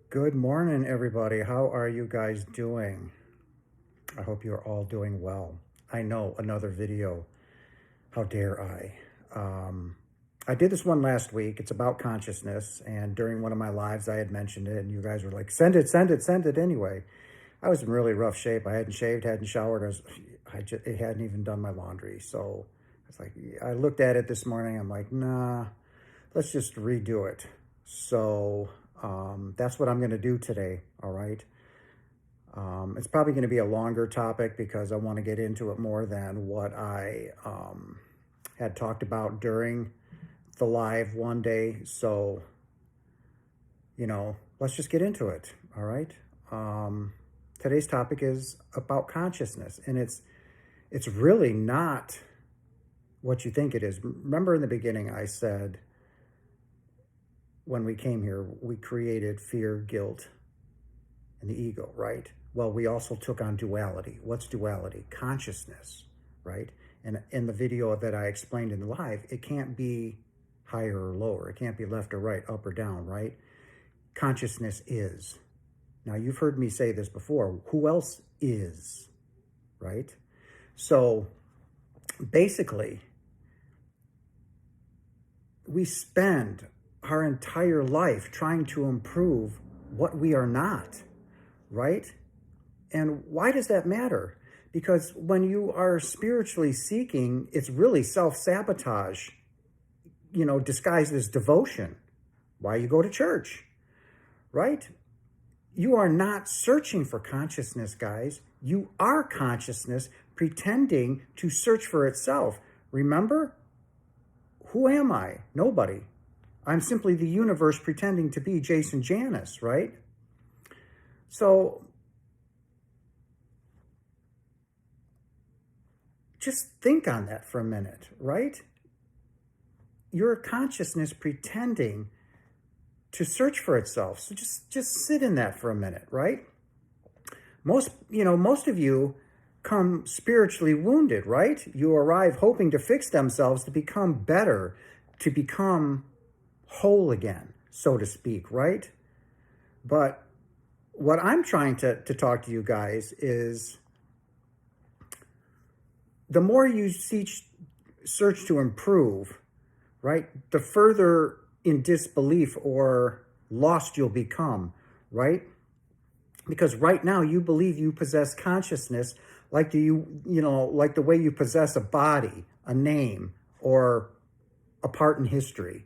Good morning, everybody. How are you guys doing? I hope you're all doing well. I know, another video. How dare I? I did this one last week. It's about consciousness. And during one of my lives, I had mentioned it. And you guys were like, send it, send it, send it anyway. I was in really rough shape. I hadn't shaved, hadn't showered. It hadn't even done my laundry. So it's like, I looked at it this morning. I'm like, nah, let's just redo it. So that's what I'm going to do today. All right. It's probably going to be a longer topic because I want to get into it more than what I had talked about during the live one day. So, let's just get into it. All right. Today's topic is about consciousness, and it's really not what you think it is. Remember in the beginning, I said, when we came here, we created fear, guilt, and the ego, right? Well, we also took on duality. What's duality? Consciousness, right? And in the video that I explained in the live, it can't be higher or lower. It can't be left or right, up or down, right? Consciousness is. Now, you've heard me say this before. Who else is, right? So basically, we spend our entire life trying to improve what we are not, right? And why does that matter? Because when you are spiritually seeking, it's really self-sabotage, disguised as devotion. Why you go to church, right? You are not searching for consciousness, guys. You are consciousness pretending to search for itself. Remember? Who am I? Nobody. I'm simply the universe pretending to be Jason Janis, right? So just think on that for a minute, right? Your consciousness pretending to search for itself. So just sit in that for a minute, right? Most of you come spiritually wounded, right? You arrive hoping to fix themselves, to become better, to become whole again, so to speak, right? But what I'm trying to talk to you guys is the more you search to improve, right, the further in disbelief or lost you'll become, right? Because right now you believe you possess consciousness like like the way you possess a body, a name, or a part in history,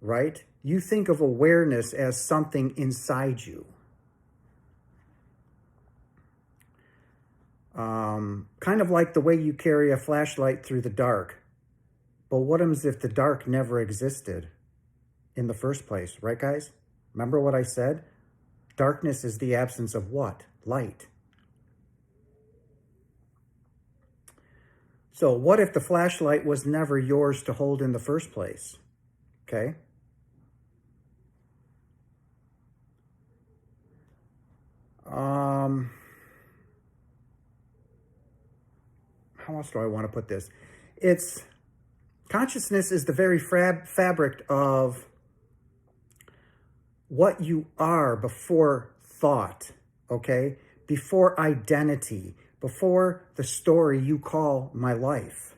right? You think of awareness as something inside you. Kind of like the way you carry a flashlight through the dark. But what happens if the dark never existed in the first place, right, guys? Remember what I said? Darkness is the absence of what? Light. So what if the flashlight was never yours to hold in the first place? Okay. How else do I want to put this? Consciousness is the very fabric of what you are before thought, okay? Before identity, before the story you call my life,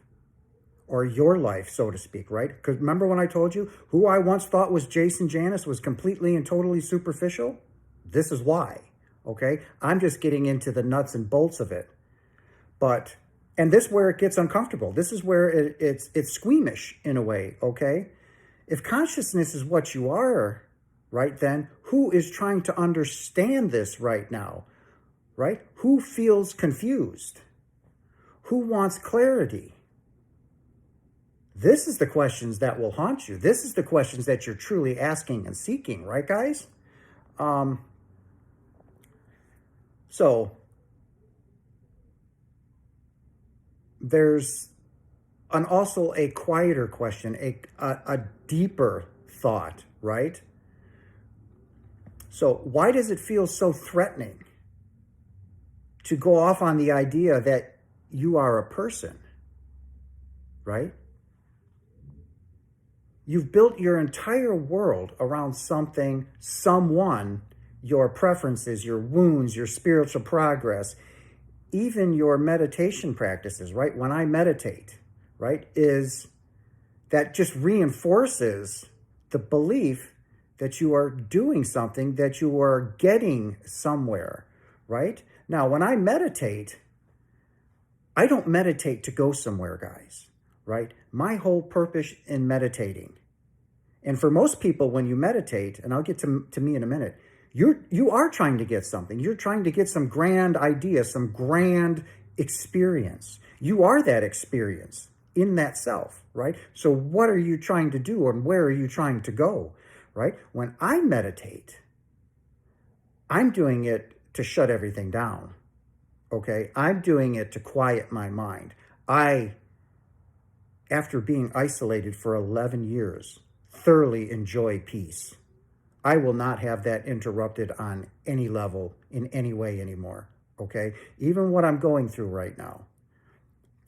or your life, so to speak, right? Because remember when I told you who I once thought was Jason Janis was completely and totally superficial? This is why, okay? I'm just getting into the nuts and bolts of it. And this is where it gets uncomfortable. This is where it's squeamish in a way, okay? If consciousness is what you are, right, then who is trying to understand this right now, right? Who feels confused? Who wants clarity? This is the questions that will haunt you. This is the questions that you're truly asking and seeking, right, guys? So there's also a quieter question, a deeper thought, right? So why does it feel so threatening to go off on the idea that you are a person, right? You've built your entire world around something, someone your preferences, your wounds, your spiritual progress, even your meditation practices, right? When I meditate, right, is that just reinforces the belief that you are doing something, that you are getting somewhere, right? Now, when I meditate, I don't meditate to go somewhere, guys, right? My whole purpose in meditating, and for most people, when you meditate, and I'll get to me in a minute, you are trying to get something. You're trying to get some grand idea, some grand experience. You are that experience in that self, right? So what are you trying to do, and where are you trying to go, right? When I meditate, I'm doing it to shut everything down, okay? I'm doing it to quiet my mind. After being isolated for 11 years, thoroughly enjoy peace. I will not have that interrupted on any level in any way anymore, okay? Even what I'm going through right now,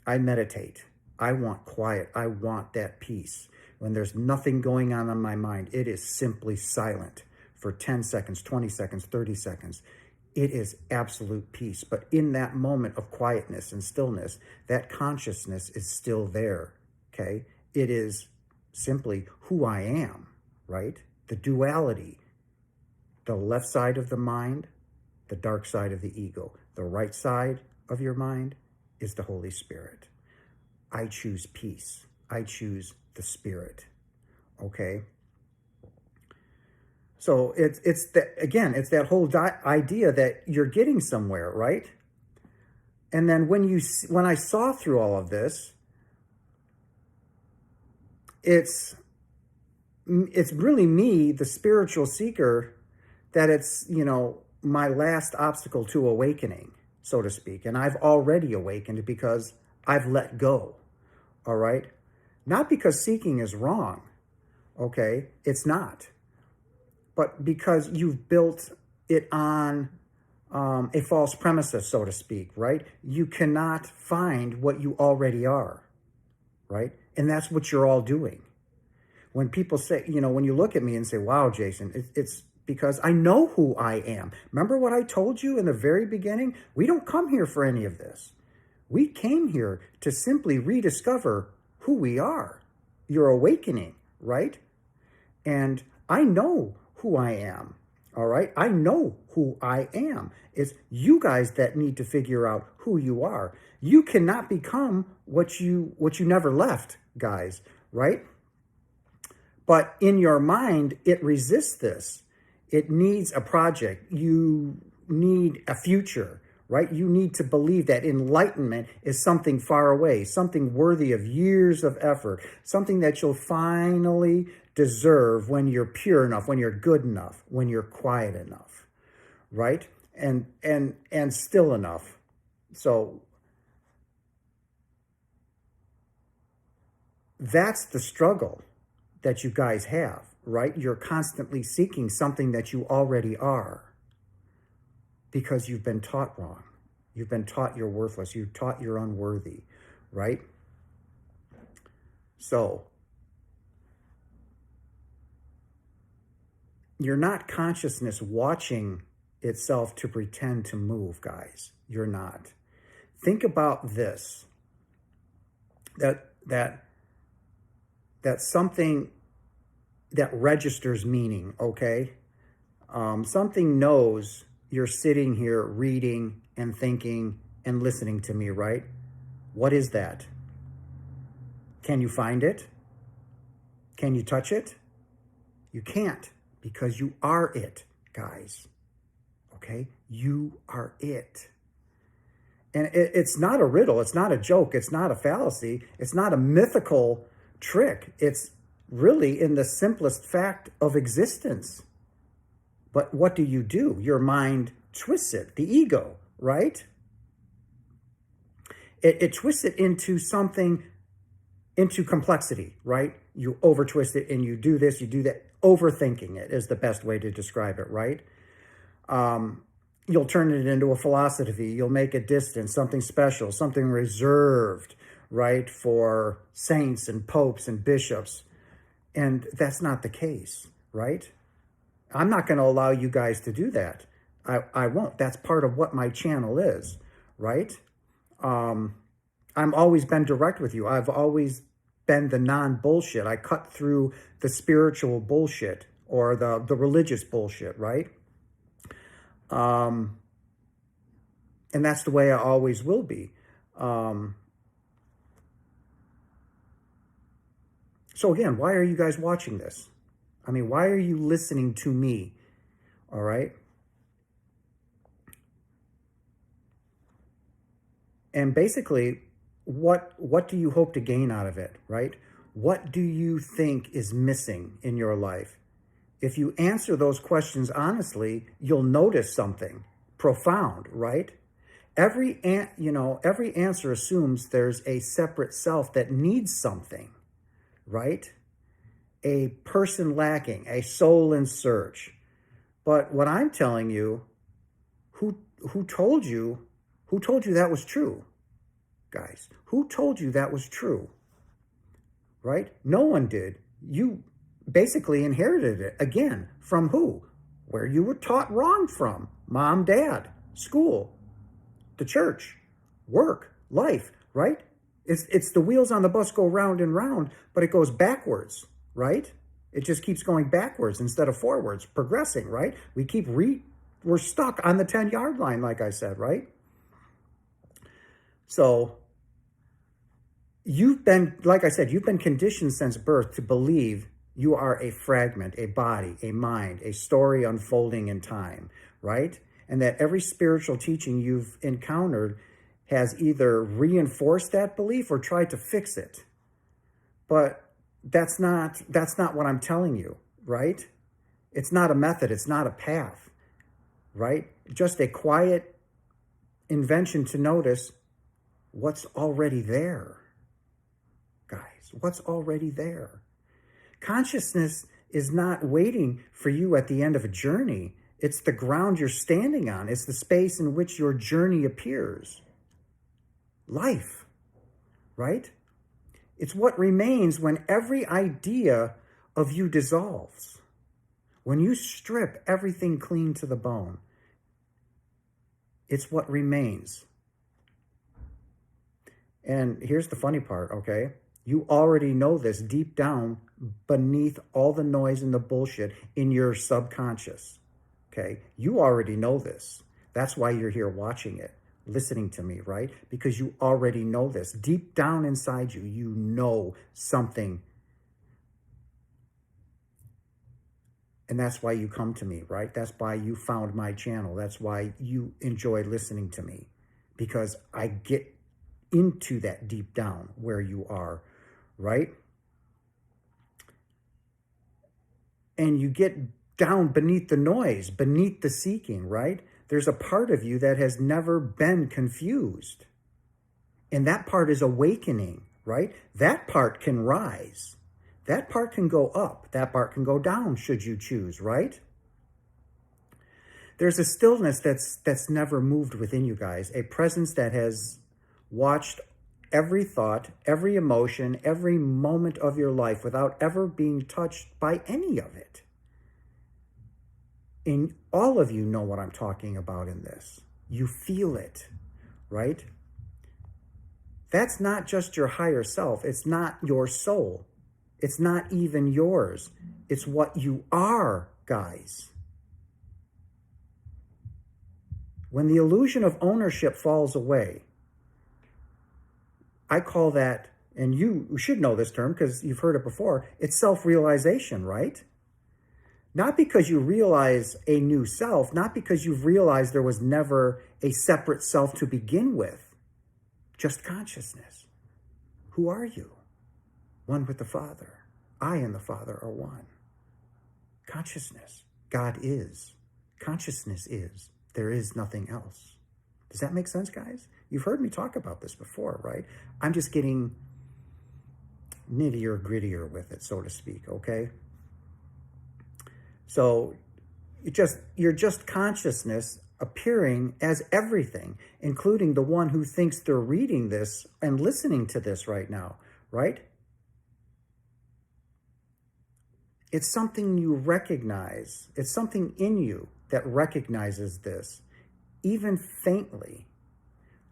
I meditate. I want quiet. I want that peace. When there's nothing going on in my mind, it is simply silent for 10 seconds, 20 seconds, 30 seconds. It is absolute peace. But in that moment of quietness and stillness, that consciousness is still there, okay? It is simply who I am, right? The duality, the left side of the mind, the dark side of the ego. The right side of your mind is the Holy Spirit. I choose peace. I choose the Spirit, okay? So it's that whole idea that you're getting somewhere, right? And then when I saw through all of this, it's really me, the spiritual seeker, that it's, my last obstacle to awakening, so to speak. And I've already awakened because I've let go, all right? Not because seeking is wrong, okay? It's not. But because you've built it on a false premises, so to speak, right? You cannot find what you already are, right? And that's what you're all doing. When people say, when you look at me and say, wow, Jason, it's because I know who I am. Remember what I told you in the very beginning? We don't come here for any of this. We came here to simply rediscover who we are. You're awakening, right? And I know who I am, all right? I know who I am. It's you guys that need to figure out who you are. You cannot become what you never left, guys, right? But in your mind, it resists this. It needs a project. You need a future, right? You need to believe that enlightenment is something far away, something worthy of years of effort, something that you'll finally deserve when you're pure enough, when you're good enough, when you're quiet enough, right? And still enough. So that's the struggle that you guys have, right? You're constantly seeking something that you already are because you've been taught wrong. You've been taught you're worthless. You're taught you're unworthy, right? So you're not consciousness watching itself to pretend to move, guys. You're not. Think about this. That's something that registers meaning, okay? Something knows you're sitting here reading and thinking and listening to me, right? What is that? Can you find it? Can you touch it? You can't, because you are it, guys, okay? You are it. And it's not a riddle. It's not a joke. It's not a fallacy. It's not a mythical trick. It's really in the simplest fact of existence. But what do? Your mind twists it, the ego, right? It twists it into something, into complexity, right? You over twist it and you do this, you do that. Overthinking it is the best way to describe it, right? You'll turn it into a philosophy. You'll make it distant, something special, something reserved, right, for saints and popes and bishops. And that's not the case, right? I'm not going to allow you guys to do that. I won't. That's part of what my channel is, right? I've always been direct with you. I've always been the non-bullshit. I cut through the spiritual bullshit or the religious bullshit, right? And that's the way I always will be. So again, why are you guys watching this? I mean, why are you listening to me? All right. And basically, what do you hope to gain out of it, right? What do you think is missing in your life? If you answer those questions honestly, you'll notice something profound, right? Every answer assumes there's a separate self that needs something, right? A person lacking, a soul in search. But what I'm telling you, who told you that was true, guys? Who told you that was true? Right? No one did. You basically inherited it, again, from who? Where you were taught wrong from. Mom, dad, school, the church, work, life, right? It's the wheels on the bus go round and round, but it goes backwards, right? It just keeps going backwards instead of forwards, progressing, right? We're stuck on the 10-yard line, like I said, right? So like I said, you've been conditioned since birth to believe you are a fragment, a body, a mind, a story unfolding in time, right? And that every spiritual teaching you've encountered has either reinforced that belief or tried to fix it. But that's not what I'm telling you, right? It's not a method. It's not a path, right? Just a quiet invention to notice what's already there, guys. What's already there? Consciousness is not waiting for you at the end of a journey. It's the ground you're standing on. It's the space in which your journey appears. Life, right? It's what remains when every idea of you dissolves. When you strip everything clean to the bone, it's what remains. And here's the funny part, okay? You already know this deep down beneath all the noise and the bullshit in your subconscious, okay? You already know this. That's why you're here watching it, listening to me, right? Because you already know this. Deep down inside you, you know something. And that's why you come to me, right? That's why you found my channel. That's why you enjoy listening to me. Because I get into that deep down where you are, right? And you get down beneath the noise, beneath the seeking, right? There's a part of you that has never been confused. And that part is awakening, right? That part can rise. That part can go up. That part can go down, should you choose, right? There's a stillness that's never moved within you guys, a presence that has watched every thought, every emotion, every moment of your life without ever being touched by any of it. And all of you know what I'm talking about in this. You feel it, right? That's not just your higher self. It's not your soul. It's not even yours. It's what you are, guys. When the illusion of ownership falls away, I call that, and you should know this term because you've heard it before, it's self-realization, right? Not because you realize a new self, not because you've realized there was never a separate self to begin with, just consciousness. Who are you? One with the Father. I and the Father are one. Consciousness. God is. Consciousness is. There is nothing else. Does that make sense, guys? You've heard me talk about this before, right? I'm just getting nittier, grittier with it, so to speak, okay? So you're just consciousness appearing as everything, including the one who thinks they're reading this and listening to this right now, right? It's something you recognize. It's something in you that recognizes this, even faintly,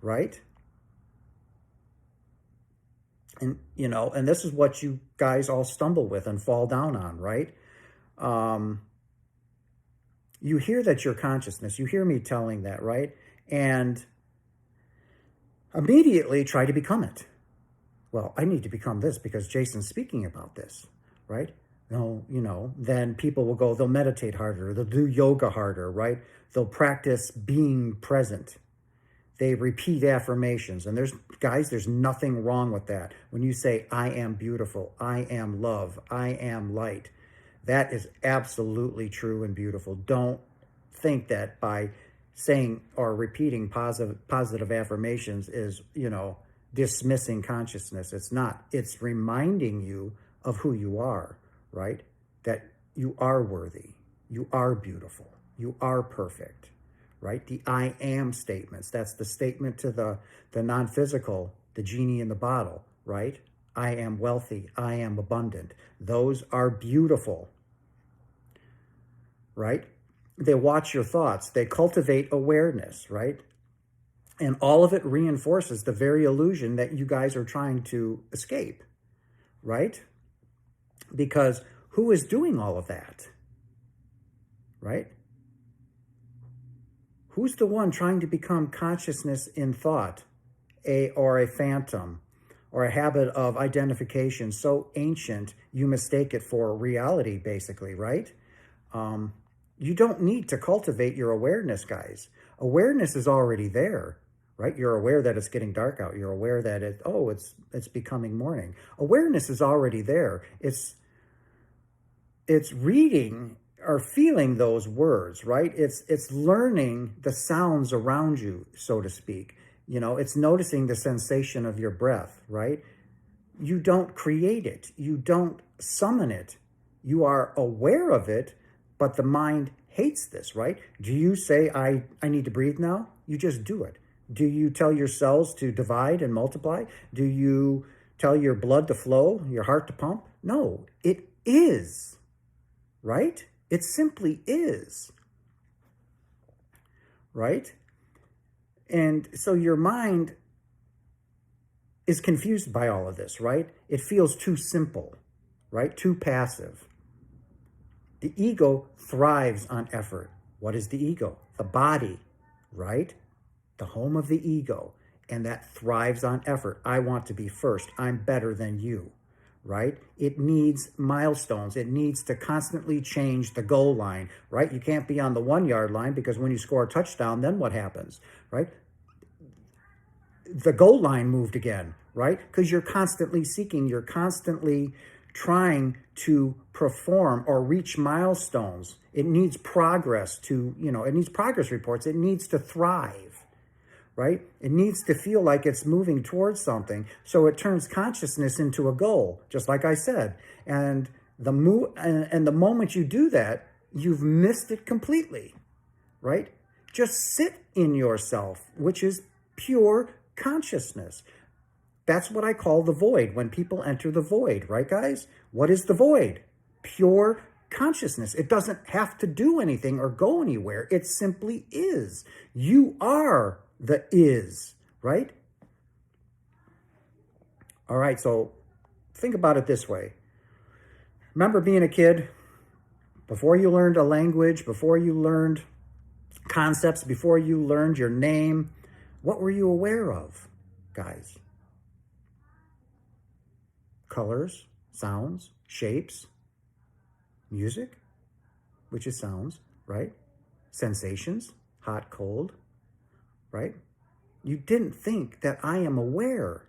right? And, you know, and this is what you guys all stumble with and fall down on, right? You hear that you're consciousness. You hear me telling that, right? And immediately try to become it. Well, I need to become this because Jason's speaking about this, right? No, you know, then people will go, they'll meditate harder, they'll do yoga harder, right? They'll practice being present. They repeat affirmations. And there's nothing wrong with that. When you say, I am beautiful, I am love, I am light, that is absolutely true and beautiful. Don't think that by saying or repeating positive affirmations is, you know, dismissing consciousness. It's not. It's reminding you of who you are, right? That you are worthy, you are beautiful, you are perfect, right? The I am statements. That's the statement to the non-physical, the genie in the bottle, right? I am wealthy, I am abundant. Those are beautiful, right? They watch your thoughts. They cultivate awareness, right? And all of it reinforces the very illusion that you guys are trying to escape, right? Because who is doing all of that, right? Who's the one trying to become consciousness in thought, or a phantom, or a habit of identification so ancient you mistake it for reality, basically, right? You don't need to cultivate your awareness, guys. Awareness is already there, right? You're aware that it's getting dark out. You're aware that it's becoming morning. Awareness is already there. It's reading or feeling those words, right? It's learning the sounds around you, so to speak. You know, it's noticing the sensation of your breath, right? You don't create it. You don't summon it. You are aware of it, but the mind hates this, right? Do you say, I need to breathe now? You just do it. Do you tell your cells to divide and multiply? Do you tell your blood to flow, your heart to pump? No, it is, right? It simply is, right? And so your mind is confused by all of this, right? It feels too simple, right? Too passive. The ego thrives on effort. What is the ego? The body, right? The home of the ego. And that thrives on effort. I want to be first. I'm better than you, right? It needs milestones. It needs to constantly change the goal line, right? You can't be on the 1 yard line because when you score a touchdown, then what happens, right? The goal line moved again, right? Because you're constantly seeking, you're constantly trying to perform or reach milestones. It needs progress to, you know, it needs progress reports. It needs to thrive, right? It needs to feel like it's moving towards something. So it turns consciousness into a goal, just like I said. And the moment you do that, you've missed it completely, right? Just sit in yourself, which is pure consciousness. That's what I call the void, when people enter the void, right, guys? What is the void? Pure consciousness. It doesn't have to do anything or go anywhere. It simply is. You are the is, right? All right, so think about it this way. Remember being a kid, before you learned a language, before you learned concepts, before you learned your name, what were you aware of, guys? Colors, sounds, shapes, music, which is sounds, right? Sensations, hot, cold, right? You didn't think that I am aware.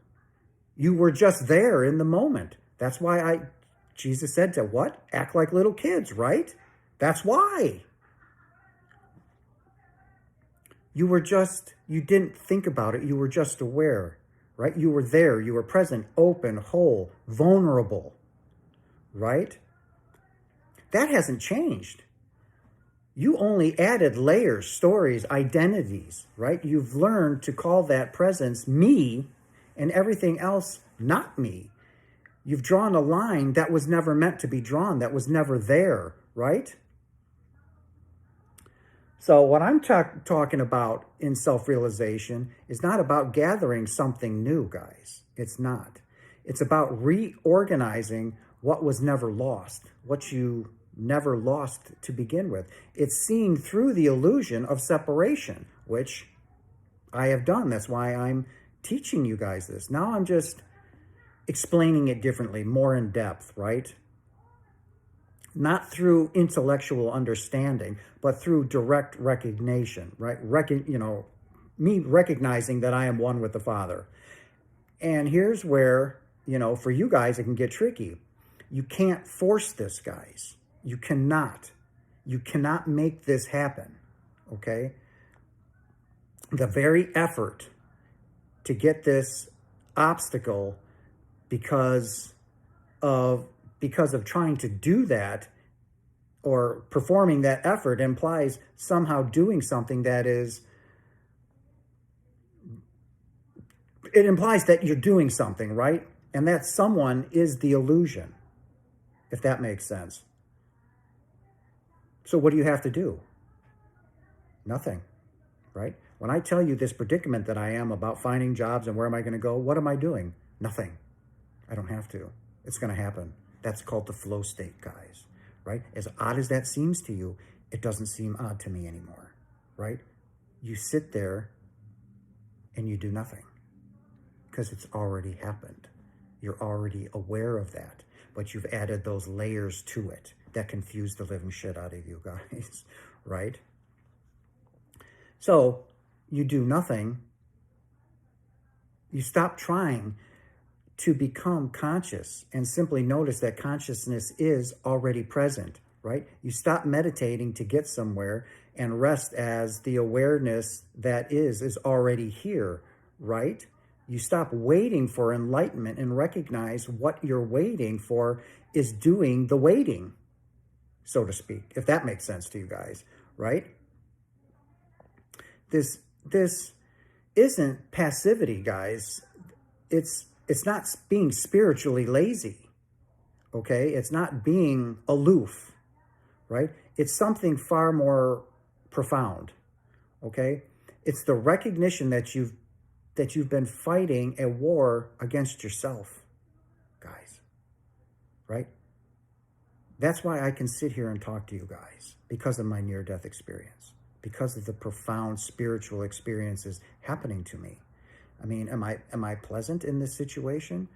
You were just there in the moment. That's why Jesus said to what? Act like little kids, right? That's why. You didn't think about it. You were just aware, right? You were there. You were present, open, whole, vulnerable, right? That hasn't changed. You only added layers, stories, identities, right? You've learned to call that presence me and everything else not me. You've drawn a line that was never meant to be drawn, that was never there, right? So what I'm talking about in self-realization is not about gathering something new, guys. It's not. It's about reorganizing what was never lost, what you never lost to begin with. It's seeing through the illusion of separation, which I have done. That's why I'm teaching you guys this. Now I'm just explaining it differently, more in depth, right? Not through intellectual understanding, but through direct recognition, right? Me recognizing that I am one with the Father. And here's where, for you guys, it can get tricky. You can't force this, guys. You cannot. You cannot make this happen, okay? The very effort to get this obstacle because of trying to do that or performing that effort implies somehow doing something that is, it implies that you're doing something, right? And that someone is the illusion, if that makes sense. So what do you have to do? Nothing, right? When I tell you this predicament that I am about finding jobs and where am I going to go, what am I doing? Nothing. I don't have to. It's going to happen. That's called the flow state, guys, right? As odd as that seems to you, it doesn't seem odd to me anymore, right? You sit there and you do nothing because it's already happened. You're already aware of that, but you've added those layers to it that confuse the living shit out of you guys, right? So you do nothing. You stop trying to become conscious and simply notice that consciousness is already present, right? You stop meditating to get somewhere and rest as the awareness that is already here, right? You stop waiting for enlightenment and recognize what you're waiting for is doing the waiting, so to speak, if that makes sense to you guys, right? This isn't passivity, guys. It's not being spiritually lazy, okay? It's not being aloof, right? It's something far more profound, okay? It's the recognition that you've been fighting a war against yourself, guys, right? That's why I can sit here and talk to you guys, because of my near-death experience, because of the profound spiritual experiences happening to me. I mean, am I pleasant in this situation?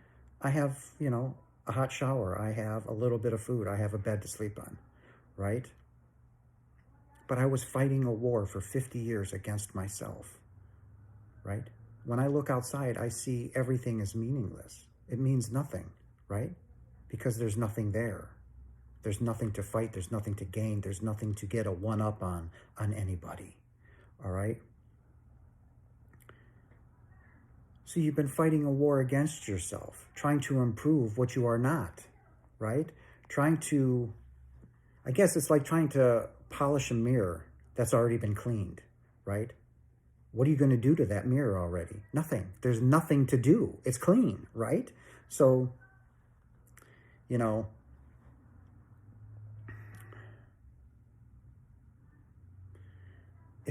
I have, a hot shower. I have a little bit of food. I have a bed to sleep on, right? But I was fighting a war for 50 years against myself, right? When I look outside, I see everything is meaningless. It means nothing, right? Because there's nothing there. There's nothing to fight. There's nothing to gain. There's nothing to get a one-up on anybody, all right? So you've been fighting a war against yourself, trying to improve what you are not, right? I guess it's like trying to polish a mirror that's already been cleaned, right? What are you going to do to that mirror already? Nothing. There's nothing to do. It's clean, right? So, it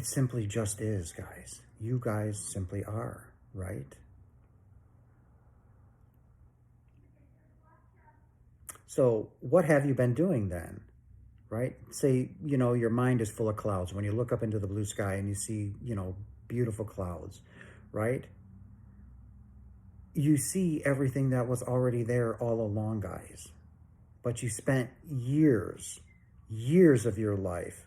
simply just is, guys. You guys simply are, right? So what have you been doing then, right? Say, your mind is full of clouds. When you look up into the blue sky and you see, beautiful clouds, right? You see everything that was already there all along, guys. But you spent years of your life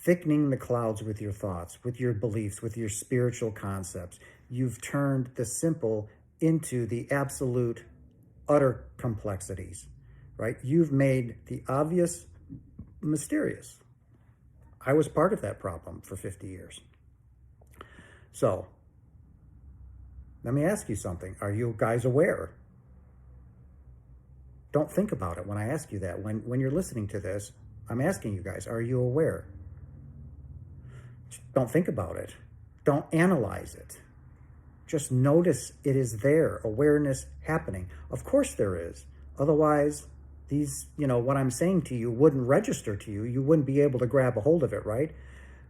thickening the clouds with your thoughts, with your beliefs, with your spiritual concepts. You've turned the simple into the absolute, utter complexities, right? You've made the obvious mysterious. I was part of that problem for 50 years. So, let me ask you something. Are you guys aware? Don't think about it when I ask you that. When you're listening to this, I'm asking you guys, are you aware? Don't think about it. Don't analyze it. Just notice it is there. Awareness happening. Of course there is. Otherwise, these, what I'm saying to you wouldn't register to you. You wouldn't be able to grab a hold of it, right?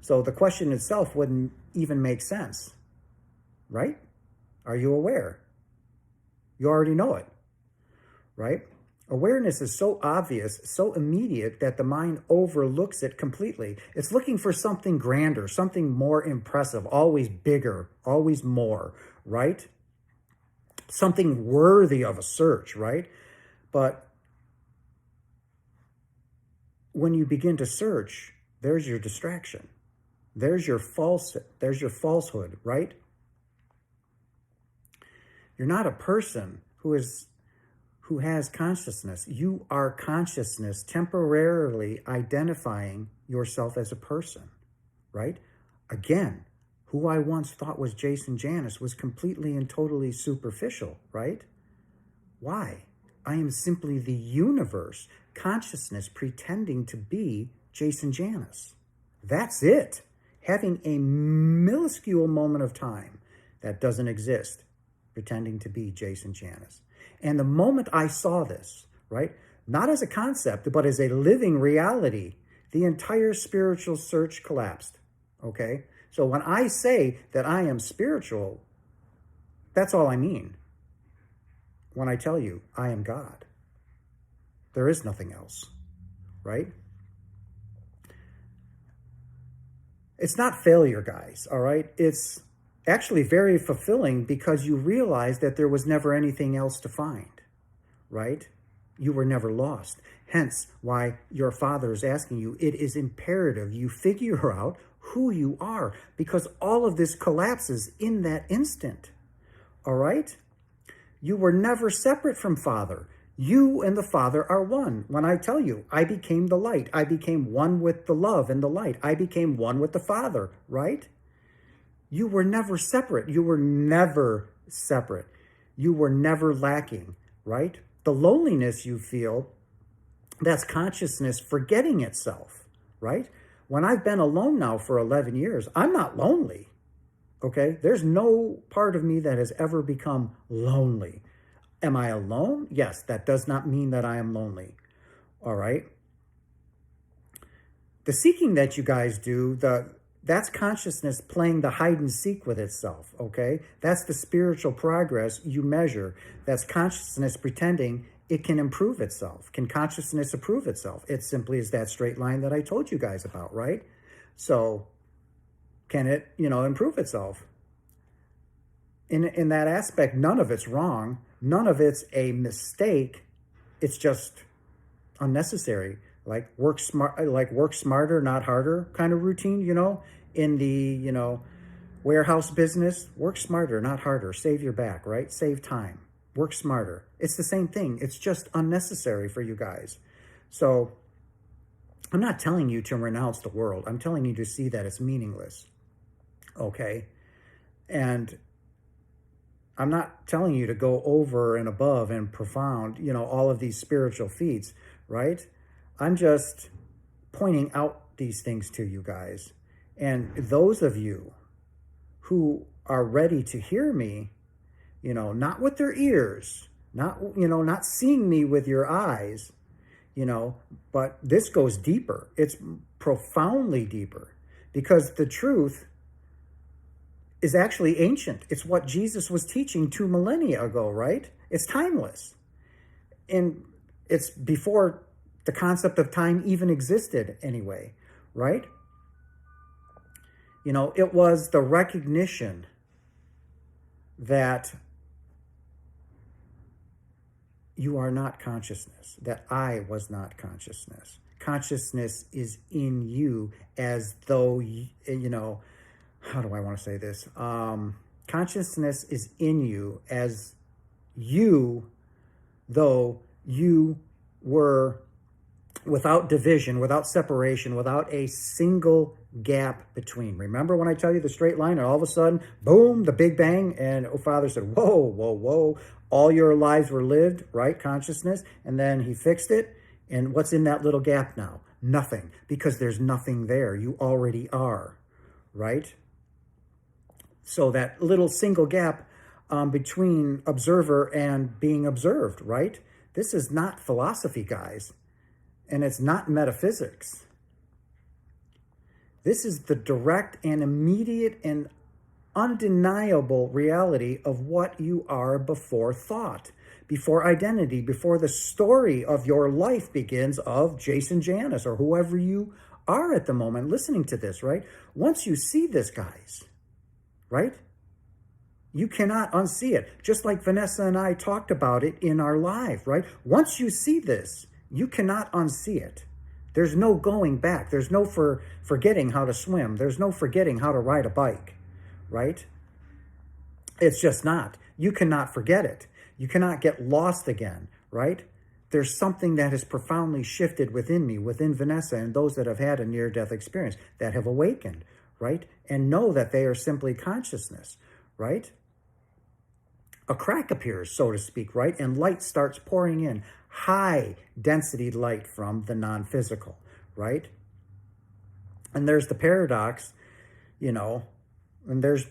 So the question itself wouldn't even make sense, right? Are you aware? You already know it, right? Awareness is so obvious, so immediate that the mind overlooks it completely. It's looking for something grander, something more impressive, always bigger, always more, right? Something worthy of a search, right? But when you begin to search, there's your distraction. There's your falsehood, right? You're not a person who has consciousness. You are consciousness temporarily identifying yourself as a person, right? Again, who I once thought was Jason Janis was completely and totally superficial, right? Why? I am simply the universe, consciousness pretending to be Jason Janis. That's it. Having a minuscule moment of time that doesn't exist, pretending to be Jason Janis. And the moment I saw this, right, not as a concept, but as a living reality, the entire spiritual search collapsed, okay? So when I say that I am spiritual, that's all I mean. When I tell you I am God, there is nothing else, right? It's not failure, guys, all right? It's actually very fulfilling because you realize that there was never anything else to find, right? You were never lost. Hence why your Father is asking you, it is imperative you figure out who you are, because all of this collapses in that instant, all right? You were never separate from Father. You and the Father are one. When I tell you, I became the light, I became one with the love and the light, I became one with the Father, right? You were never separate. You were never separate. You were never lacking, right? The loneliness you feel, that's consciousness forgetting itself, right? When I've been alone now for 11 years, I'm not lonely, okay? There's no part of me that has ever become lonely. Am I alone? Yes, that does not mean that I am lonely, all right? The seeking that you guys do, that's consciousness playing the hide and seek with itself, okay? That's the spiritual progress you measure. That's consciousness pretending it can improve itself. Can consciousness improve itself? It simply is that straight line that I told you guys about, right? So can it, improve itself? In that aspect, none of it's wrong. None of it's a mistake. It's just unnecessary. Like work smarter, not harder kind of routine, in the, warehouse business. Work smarter, not harder. Save your back, right? Save time. Work smarter. It's the same thing. It's just unnecessary for you guys. So I'm not telling you to renounce the world. I'm telling you to see that it's meaningless. Okay? And I'm not telling you to go over and above and profound, all of these spiritual feats, right? I'm just pointing out these things to you guys. And those of you who are ready to hear me, not with their ears, not seeing me with your eyes, but this goes deeper. It's profoundly deeper, because the truth is actually ancient. It's what Jesus was teaching 2 millennia ago, right? It's timeless. And it's before the concept of time even existed anyway, right? It was the recognition that you are not consciousness, that I was not consciousness. Consciousness is in you as though, how do I want to say this? Consciousness is in you as though you were without division, without separation, without a single gap between. Remember when I tell you the straight line and all of a sudden, boom, the Big Bang, and Father said, whoa, whoa, whoa, all your lives were lived, right? Consciousness. And then he fixed it. And what's in that little gap now? Nothing, because there's nothing there. You already are, right? So that little single gap between observer and being observed, right? This is not philosophy, guys, and it's not metaphysics. This is the direct and immediate and undeniable reality of what you are before thought, before identity, before the story of your life begins of Jason Janis or whoever you are at the moment listening to this, right? Once you see this, guys, right? You cannot unsee it. Just like Vanessa and I talked about it in our live, right? Once you see this, you cannot unsee it. There's no going back. There's no forgetting how to swim. There's no forgetting how to ride a bike, right? It's just not. You cannot forget it. You cannot get lost again, right? There's something that has profoundly shifted within me, within Vanessa, and those that have had a near-death experience that have awakened, right? And know that they are simply consciousness, right? A crack appears, so to speak, right? And light starts pouring in, high density light from the non-physical, right? And there's the paradox, you know, and there's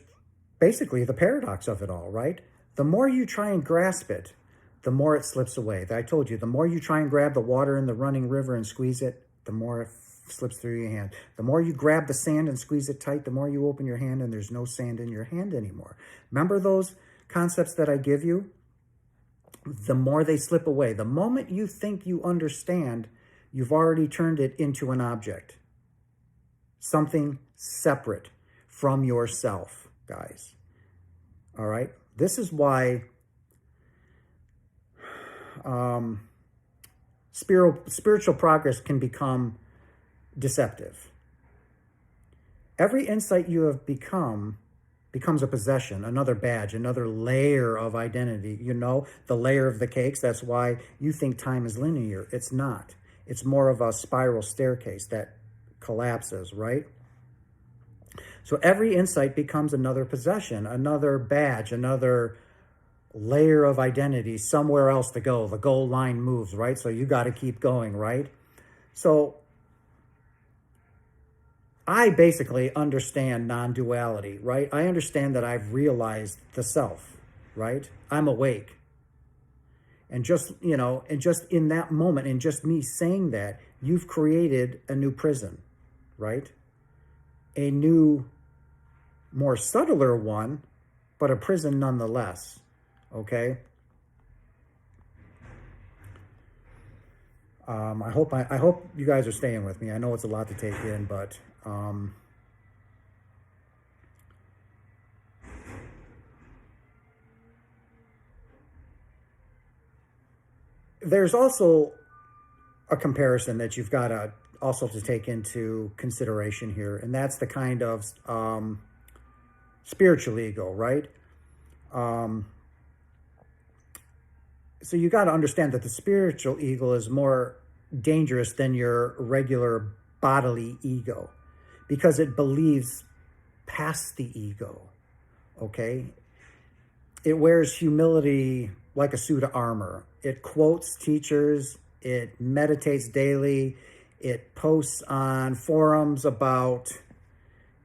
basically the paradox of it all, right? The more you try and grasp it, the more it slips away. I told you, the more you try and grab the water in the running river and squeeze it, the more it slips through your hand. The more you grab the sand and squeeze it tight, the more you open your hand and there's no sand in your hand anymore. Remember those concepts that I give you? The more they slip away. The moment you think you understand, you've already turned it into an object. Something separate from yourself, guys. All right? This is why spiritual progress can become deceptive. Every insight you have becomes a possession, another badge, another layer of identity. You know, the layer of the cakes. That's why you think time is linear. It's not. It's more of a spiral staircase that collapses, right? So every insight becomes another possession, another badge, another layer of identity, somewhere else to go. The goal line moves, right? So you got to keep going, right? So I basically understand non-duality, right? I understand that I've realized the self, right? I'm awake. And just, you know, and just in that moment, and just me saying that, you've created a new prison, right? A new, more subtler one, but a prison nonetheless, okay? I hope you guys are staying with me. I know it's a lot to take in, but there's also a comparison that you've got to also to take into consideration here, and that's the kind of spiritual ego, right? So you got to understand that the spiritual ego is more dangerous than your regular bodily ego because it believes past the ego, okay? It wears humility like a suit of armor. It quotes teachers. It meditates daily. It posts on forums about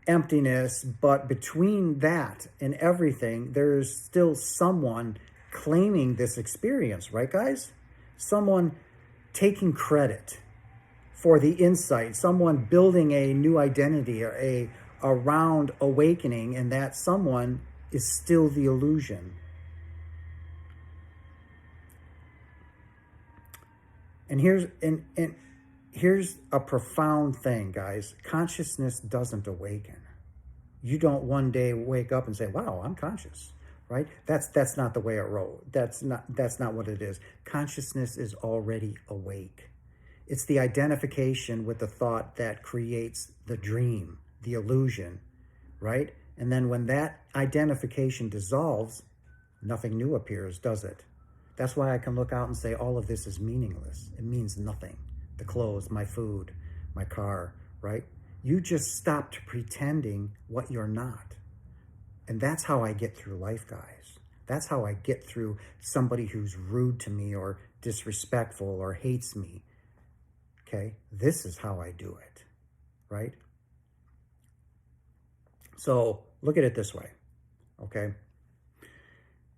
emptiness. But between that and everything, there's still someone claiming this experience, right, guys? Someone taking credit for the insight, someone building a new identity or around awakening, and that someone is still the illusion. And here's a profound thing, guys. Consciousness doesn't awaken. You don't one day wake up and say, wow, I'm conscious, right? That's not the way it rolls. That's not what it is. Consciousness is already awake. It's the identification with the thought that creates the dream, the illusion, right? And then when that identification dissolves, nothing new appears, does it? That's why I can look out and say all of this is meaningless. It means nothing. The clothes, my food, my car, right? You just stopped pretending what you're not. And that's how I get through life, guys. That's how I get through somebody who's rude to me or disrespectful or hates me. Okay? This is how I do it, right? So look at it this way, okay?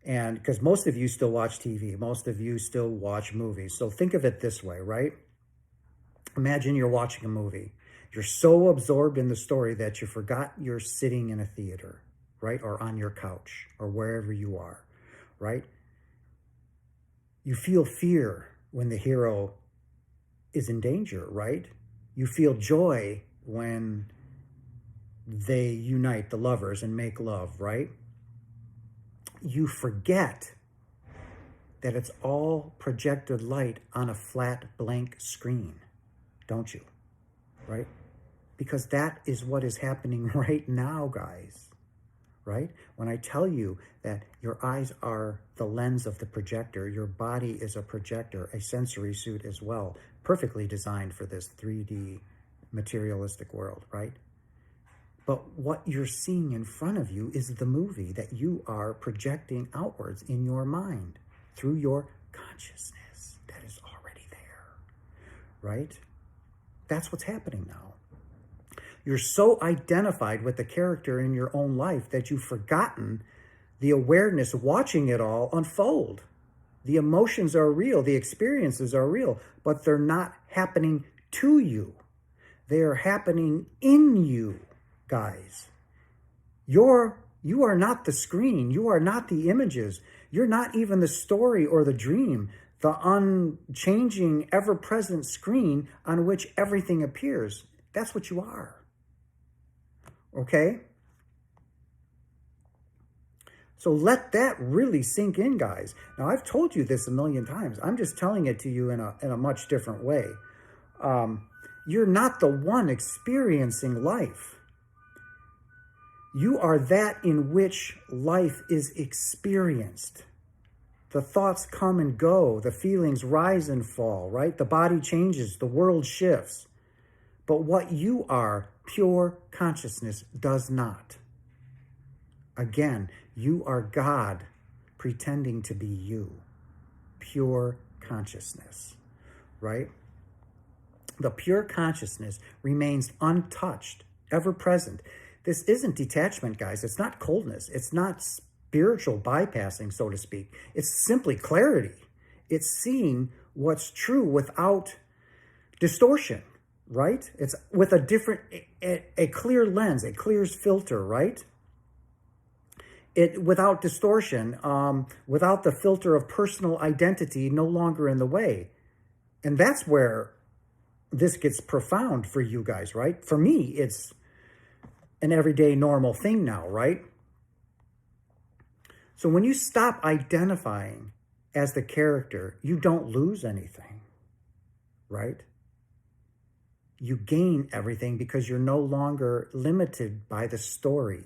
And because most of you still watch TV, most of you still watch movies. So think of it this way, right? Imagine you're watching a movie. You're so absorbed in the story that you forgot you're sitting in a theater, right? Or on your couch or wherever you are, right? You feel fear when the hero is in danger, right? You feel joy when they unite, the lovers, and make love, right? You forget that it's all projected light on a flat blank screen, don't you? Right? Because that is what is happening right now, guys. Right? When I tell you that your eyes are the lens of the projector, your body is a projector, a sensory suit as well, perfectly designed for this 3D materialistic world, right? But what you're seeing in front of you is the movie that you are projecting outwards in your mind through your consciousness that is already there, right? That's what's happening now. You're so identified with the character in your own life that you've forgotten the awareness watching it all unfold. The emotions are real, the experiences are real, but they're not happening to you. They are happening in you, guys. You are not the screen. You are not the images. You're not even the story or the dream, the unchanging, ever-present screen on which everything appears. That's what you are. Okay? So let that really sink in, guys. Now, I've told you this a million times. I'm just telling it to you in a much different way. You're not the one experiencing life. You are that in which life is experienced. The thoughts come and go. The feelings rise and fall, right? The body changes. The world shifts. But what you are, pure consciousness, does not. Again, you are God pretending to be you. Pure consciousness, right? The pure consciousness remains untouched, ever present. This isn't detachment, guys. It's not coldness. It's not spiritual bypassing, so to speak. It's simply clarity. It's seeing what's true without distortion, right? It's with a clear lens, a clear filter, right? It without distortion, without the filter of personal identity no longer in the way. And that's where this gets profound for you guys, right? For me, it's an everyday normal thing now, right? So when you stop identifying as the character, you don't lose anything, right? You gain everything because you're no longer limited by the story.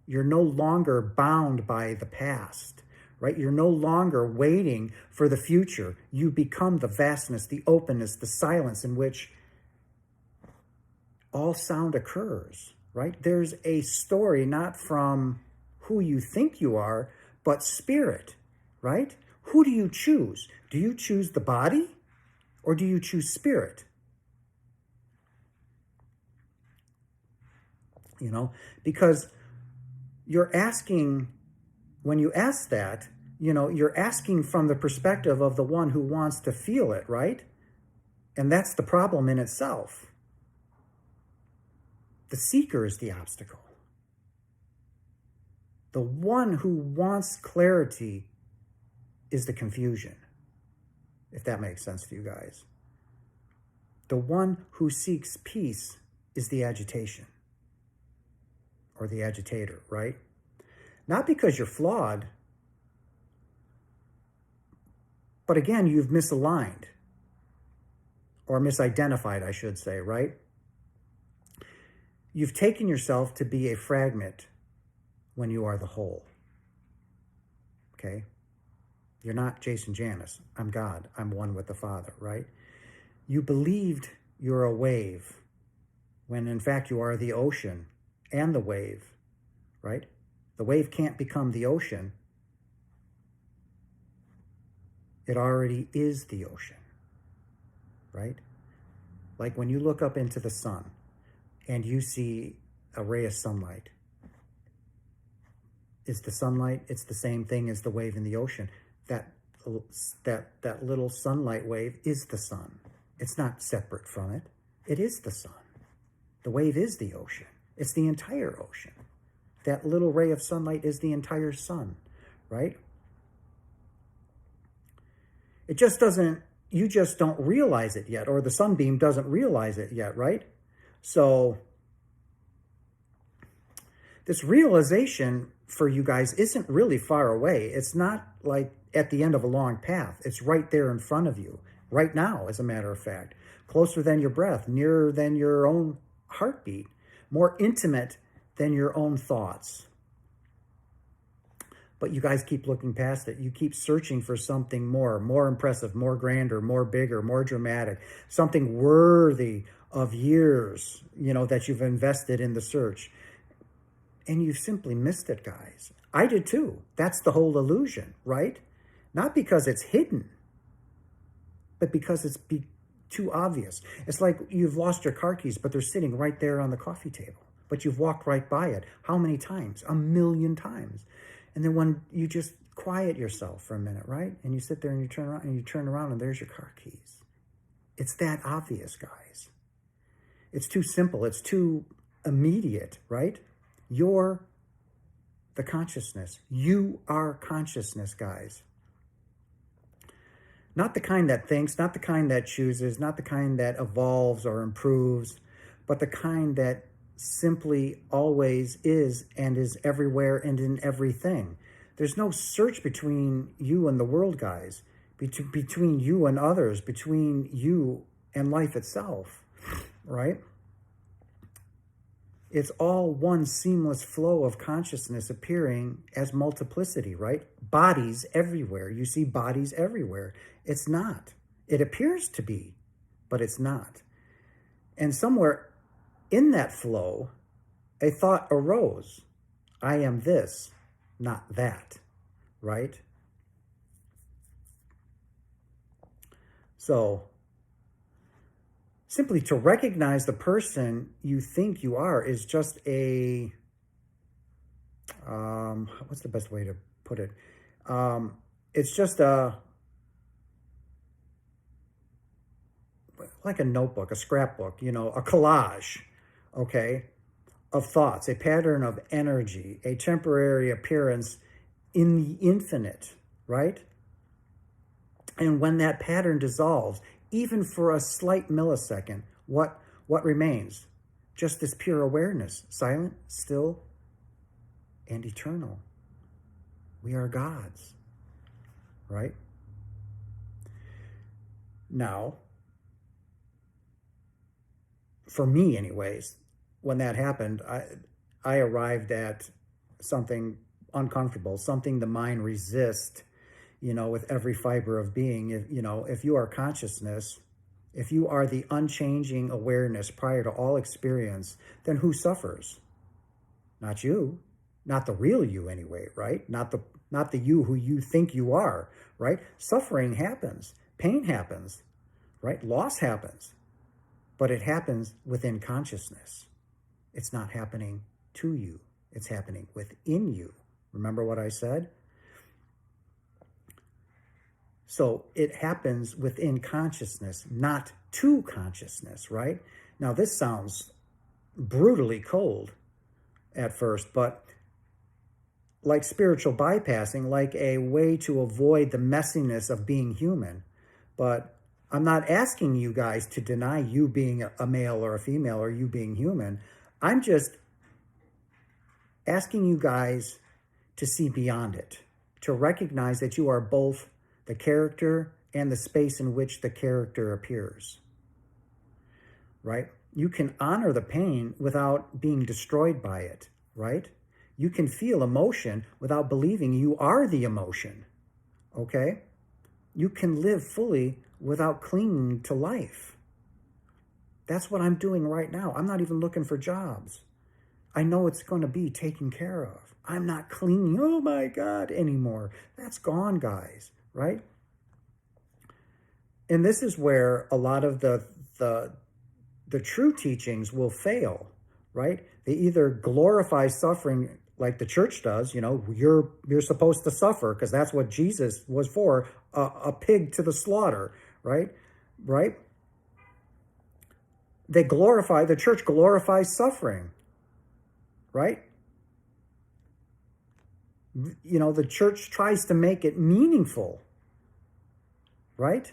You're no longer bound by the past, right? You're no longer waiting for the future. You become the vastness, the openness, the silence in which all sound occurs, right? There's a story not from who you think you are, but spirit, right? Who do you choose? Do you choose the body or do you choose spirit? You know, because you're asking, when you ask that, you know, you're asking from the perspective of the one who wants to feel it, right? And that's the problem in itself. The seeker is the obstacle. The one who wants clarity is the confusion, if that makes sense to you guys. The one who seeks peace is the agitation or the agitator, right? Not because you're flawed, but again, you've misaligned or misidentified, I should say, right? You've taken yourself to be a fragment when you are the whole, okay? You're not Jason Janis. I'm God. I'm one with the Father, right? You believed you're a wave when in fact you are the ocean and the wave, right? The wave can't become the ocean. It already is the ocean, right? Like when you look up into the sun, and you see a ray of sunlight, is the sunlight. It's the same thing as the wave in the ocean. That little sunlight wave is the sun. It's not separate from it. It is the sun. The wave is the ocean. It's the entire ocean. That little ray of sunlight is the entire sun, right? It just doesn't, you just don't realize it yet, or the sunbeam doesn't realize it yet, right? So this realization for you guys isn't really far away. It's not like at the end of a long path. It's right there in front of you, right now, as a matter of fact. Closer than your breath, nearer than your own heartbeat, more intimate than your own thoughts. But you guys keep looking past it. You keep searching for something more impressive, more grander, more bigger, more dramatic, something worthy of years, that you've invested in the search. And you've simply missed it, guys. I did too. That's the whole illusion, right? Not because it's hidden, but because it's too obvious. It's like you've lost your car keys, but they're sitting right there on the coffee table. But you've walked right by it. How many times? 1,000,000 times. And then when you just quiet yourself for a minute, right? And you sit there and you turn around and there's your car keys. It's that obvious, guys. It's too simple. It's too immediate, right? You're the consciousness. You are consciousness, guys. Not the kind that thinks, not the kind that chooses, not the kind that evolves or improves, but the kind that simply always is and is everywhere and in everything. There's no search between you and the world, guys, between you and others, between you and life itself, right? It's all one seamless flow of consciousness appearing as multiplicity, right? Bodies everywhere. You see bodies everywhere. It's not. It appears to be, but it's not. And somewhere in that flow, a thought arose. I am this, not that, right? So, simply to recognize the person you think you are is just a, what's the best way to put it? It's just like a notebook, a scrapbook, a collage, okay, of thoughts, a pattern of energy, a temporary appearance in the infinite, right? And when that pattern dissolves, even for a slight millisecond, what remains? Just this pure awareness, silent, still, and eternal. We are gods, right? Now, for me anyways, when that happened, I arrived at something uncomfortable, something the mind resists, with every fiber of being. If you are consciousness, if you are the unchanging awareness prior to all experience, then who suffers? Not you, not the real you anyway, right? Not the you who you think you are, right? Suffering happens, pain happens, right? Loss happens, but it happens within consciousness. It's not happening to you. It's happening within you. Remember what I said? So it happens within consciousness, not to consciousness, right? Now, this sounds brutally cold at first, but like spiritual bypassing, like a way to avoid the messiness of being human. But I'm not asking you guys to deny you being a male or a female or you being human. I'm just asking you guys to see beyond it, to recognize that you are both the character and the space in which the character appears, right? You can honor the pain without being destroyed by it, right? You can feel emotion without believing you are the emotion, okay? You can live fully without clinging to life. That's what I'm doing right now. I'm not even looking for jobs. I know it's going to be taken care of. I'm not clinging, oh my God, anymore. That's gone, guys, right? And this is where a lot of the true teachings will fail, right? They either glorify suffering like the church does. You're supposed to suffer because that's what Jesus was for, a pig to the slaughter, right? Right? The church glorifies suffering, right? The church tries to make it meaningful, right?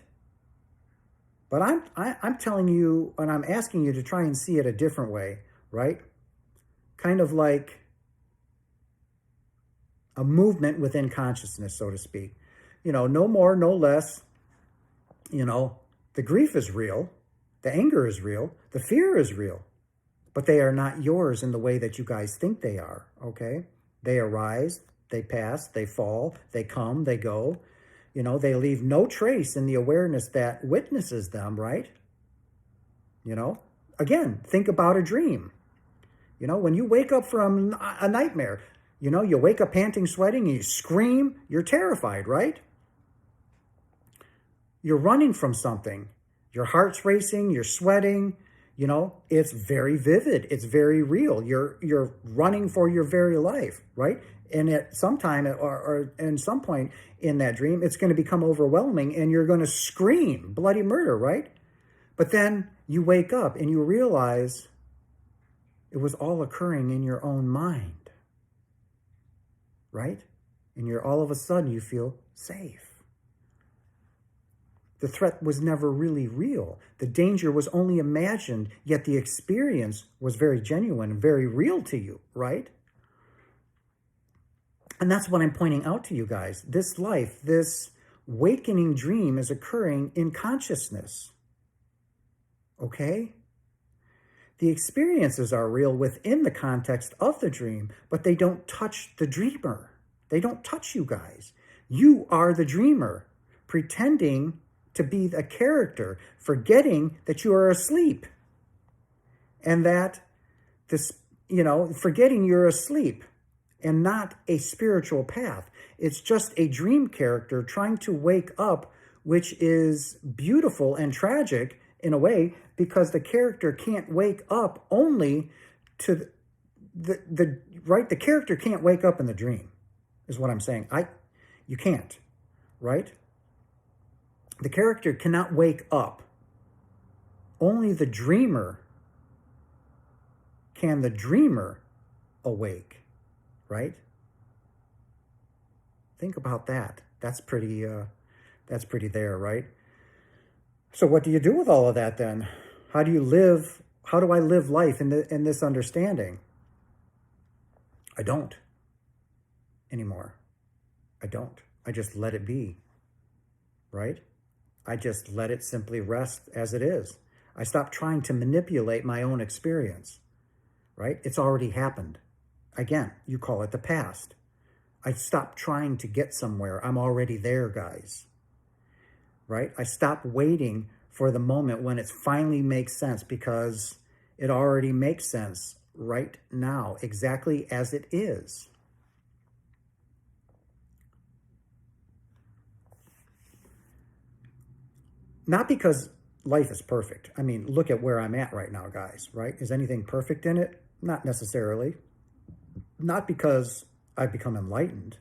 But I'm telling you, and I'm asking you to try and see it a different way, right? Kind of like a movement within consciousness, so to speak. No more, no less. The grief is real, the anger is real, the fear is real, but they are not yours in the way that you guys think they are, okay? They arise, they pass, they fall, they come, they go. They leave no trace in the awareness that witnesses them, right? Again, think about a dream. When you wake up from a nightmare, you wake up panting, sweating, and you scream, you're terrified, right? You're running from something. Your heart's racing, you're sweating, it's very vivid. It's very real. You're running for your very life, right? And at some time or at some point in that dream, it's going to become overwhelming and you're going to scream bloody murder, right? But then you wake up and you realize it was all occurring in your own mind, right? And all of a sudden you feel safe. The threat was never really real. The danger was only imagined, yet the experience was very genuine and very real to you, right? And that's what I'm pointing out to you guys. This life, this awakening dream is occurring in consciousness, okay? The experiences are real within the context of the dream, but they don't touch the dreamer. They don't touch you guys. You are the dreamer, pretending to be a character, forgetting that you are asleep. And that forgetting you're asleep and not a spiritual path. It's just a dream character trying to wake up, which is beautiful and tragic in a way, because the character can't wake up only to the character can't wake up in the dream, is what I'm saying. You can't, right? The character cannot wake up. Only the dreamer can the dreamer awake, right? Think about that. That's pretty there, right? So what do you do with all of that then? How do I live life in this understanding? I don't anymore. I don't. I just let it be, right? I just let it simply rest as it is. I stop trying to manipulate my own experience, right? It's already happened. Again, you call it the past. I stop trying to get somewhere. I'm already there, guys, right? I stop waiting for the moment when it finally makes sense, because it already makes sense right now, exactly as it is. Not because life is perfect. I mean, look at where I'm at right now, guys, right? Is anything perfect in it? Not necessarily. Not because I've become enlightened,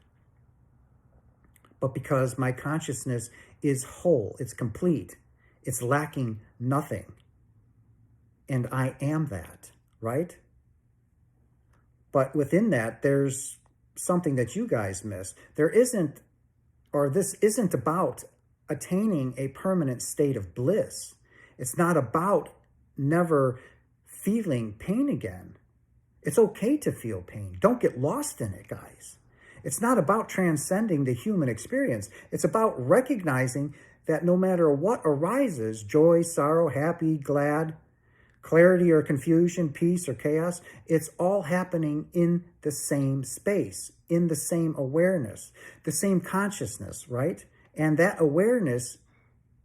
but because my consciousness is whole, it's complete, it's lacking nothing. And I am that, right? But within that, there's something that you guys miss. This isn't about attaining a permanent state of bliss. It's not about never feeling pain again. It's okay to feel pain. Don't get lost in it, guys. It's not about transcending the human experience. It's about recognizing that no matter what arises, joy, sorrow, happy, glad, clarity or confusion, peace or chaos, it's all happening in the same space, in the same awareness, the same consciousness, right? And that awareness,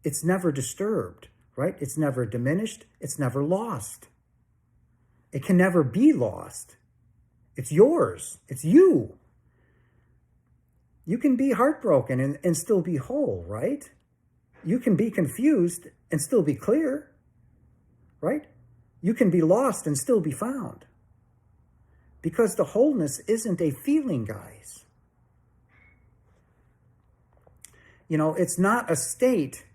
it's never disturbed, right? It's never diminished. It's never lost. It can never be lost. It's yours. It's you. You can be heartbroken and still be whole, right? You can be confused and still be clear, right? You can be lost and still be found. Because the wholeness isn't a feeling, guys. You know, it's not a state.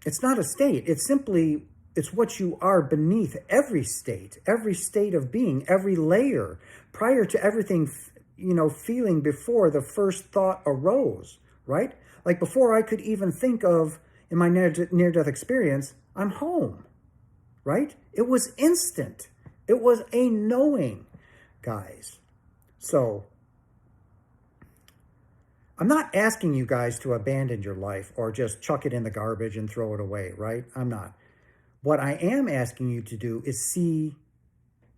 It's not a state. It's simply, it's what you are beneath every state of being, every layer, prior to everything, you know, feeling before the first thought arose, right? Like before I could even think of, in my near-death experience, I'm home, right? It was instant. It was a knowing, guys. So I'm not asking you guys to abandon your life or just chuck it in the garbage and throw it away, right? I'm not. What I am asking you to do is see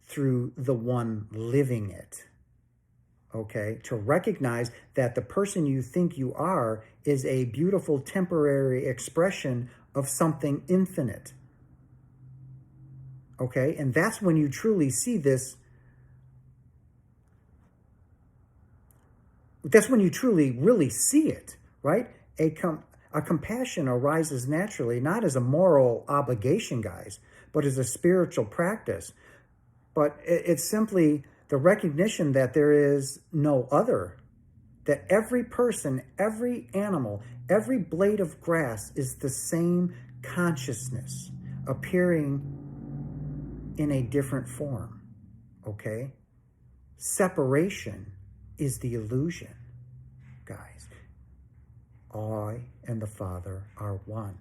through the one living it, okay? To recognize that the person you think you are is a beautiful temporary expression of something infinite, okay? And that's when you truly see this. That's when you truly, really see it, right? A compassion arises naturally, not as a moral obligation, guys, but as a spiritual practice. But it's simply the recognition that there is no other, that every person, every animal, every blade of grass is the same consciousness appearing in a different form, okay? Separation is the illusion, guys. I and the Father are one.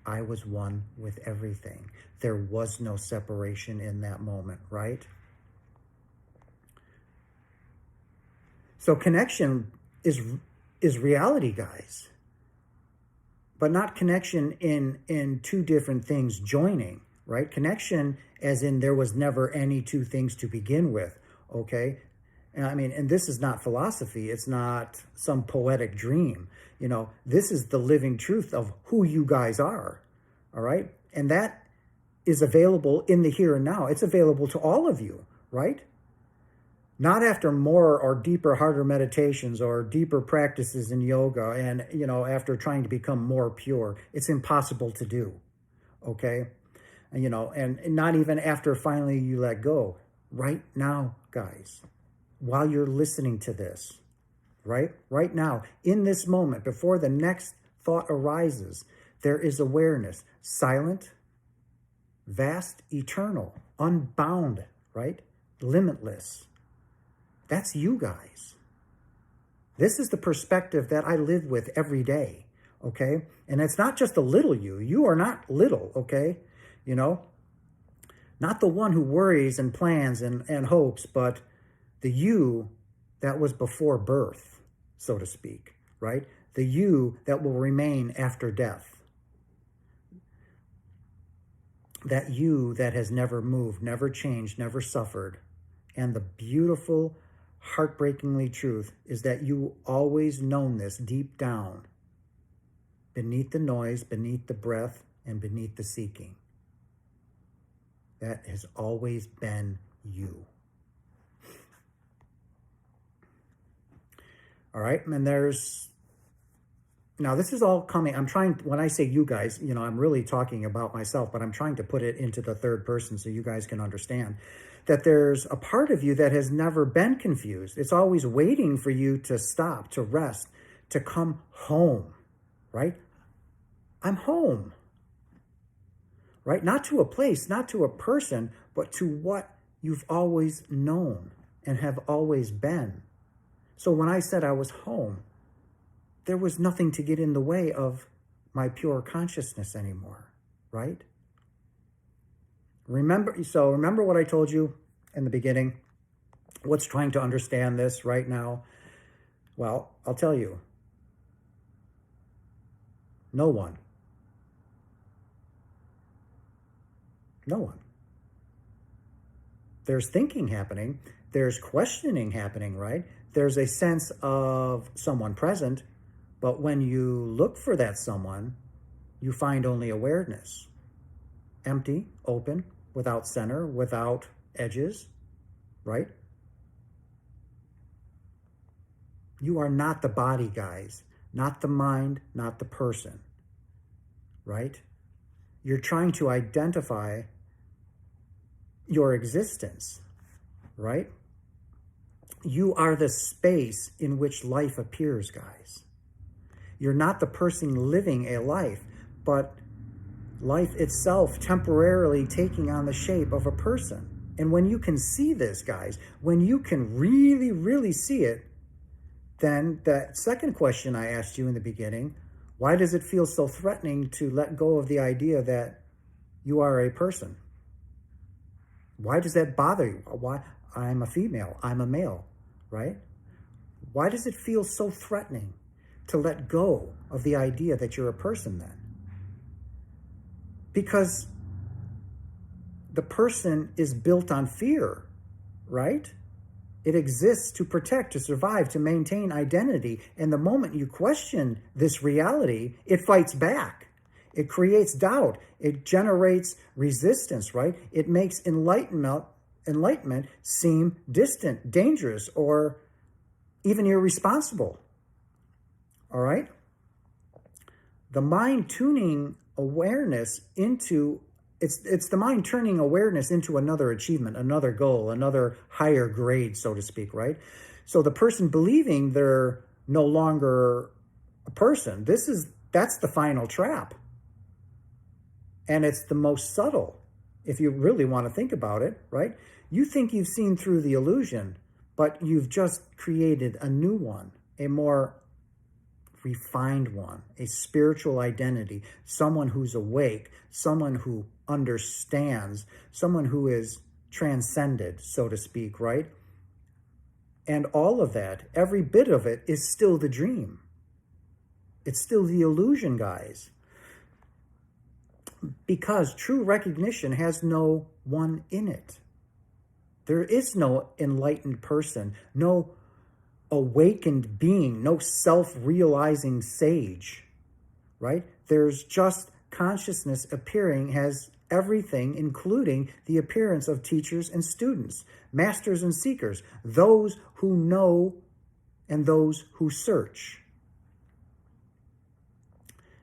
I was one with everything. There was no separation in that moment, right? So connection is reality, guys. But not connection in two different things joining, right? Connection as in there was never any two things to begin with, okay? And I mean, and this is not philosophy. It's not some poetic dream. You know, this is the living truth of who you guys are, all right? And that is available in the here and now. It's available to all of you, right? Not after more or deeper, harder meditations or deeper practices in yoga and, you know, after trying to become more pure. It's impossible to do, okay? And, you know, and not even after finally you let go. Right now, guys. While you're listening to this, right? Right now, in this moment, before the next thought arises, there is awareness, silent, vast, eternal, unbound, right? Limitless. That's you guys. This is the perspective that I live with every day, okay? And it's not just a little you. You are not little, okay? You know, not the one who worries and plans and hopes, but the you that was before birth, so to speak, right? The you that will remain after death. That you that has never moved, never changed, never suffered. And the beautiful, heartbreakingly truth is that you always known this deep down, beneath the noise, beneath the breath, and beneath the seeking. That has always been you. All right, and now this is all coming, when I say you guys, you know, I'm really talking about myself, but I'm trying to put it into the third person so you guys can understand that there's a part of you that has never been confused. It's always waiting for you to stop, to rest, to come home, right? I'm home, right? Not to a place, not to a person, but to what you've always known and have always been. So when I said I was home, there was nothing to get in the way of my pure consciousness anymore, right? Remember what I told you in the beginning? What's trying to understand this right now? Well, I'll tell you. No one. No one. There's thinking happening. There's questioning happening, right? There's a sense of someone present, but when you look for that someone, you find only awareness. Empty, open, without center, without edges, right? You are not the body, guys, not the mind, not the person, right? You're trying to identify your existence, right? You are the space in which life appears, guys. You're not the person living a life, but life itself temporarily taking on the shape of a person. And when you can see this, guys, when you can really, really see it, then that second question I asked you in the beginning, why does it feel so threatening to let go of the idea that you are a person? Why does that bother you? Why? I'm a female, I'm a male, right? Why does it feel so threatening to let go of the idea that you're a person then? Because the person is built on fear, right? It exists to protect, to survive, to maintain identity. And the moment you question this reality, it fights back. It creates doubt. It generates resistance, right? It makes enlightenment seem distant, dangerous, or even irresponsible. All right? The mind tuning awareness into, it's the mind turning awareness into another achievement, another goal, another higher grade, so to speak, right? So the person believing they're no longer a person, that's the final trap. And it's the most subtle, if you really want to think about it, right? You think you've seen through the illusion, but you've just created a new one, a more refined one, a spiritual identity, someone who's awake, someone who understands, someone who is transcended, so to speak, right? And all of that, every bit of it, is still the dream. It's still the illusion, guys. Because true recognition has no one in it. There is no enlightened person, no awakened being, no self-realizing sage, right? There's just consciousness appearing as everything, including the appearance of teachers and students, masters and seekers, those who know and those who search.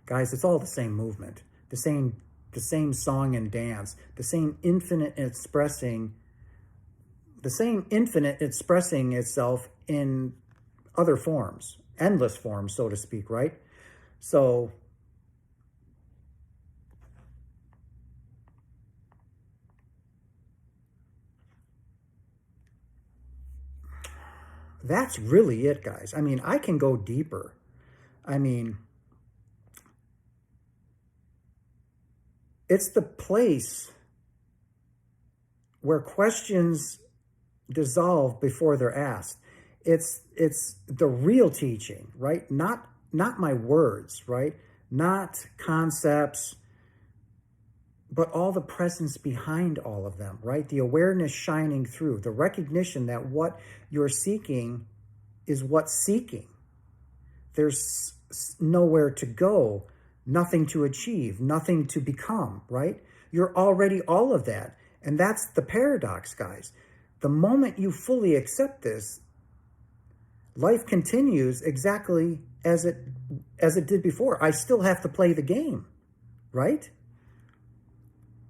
Guys, it's all the same movement, the same song and dance, the same infinite expressing itself in other forms, endless forms, so to speak, right? So that's really it, guys. I mean, I can go deeper. I mean, it's the place where questions dissolve before they're asked. It's the real teaching, right? Not my words, right? Not concepts, but all the presence behind all of them, right? The awareness shining through, the recognition that what you're seeking is what's seeking. There's nowhere to go, nothing to achieve, nothing to become, right? You're already all of that. And that's the paradox, guys. The moment you fully accept this, life continues exactly as it did before. I still have to play the game, right?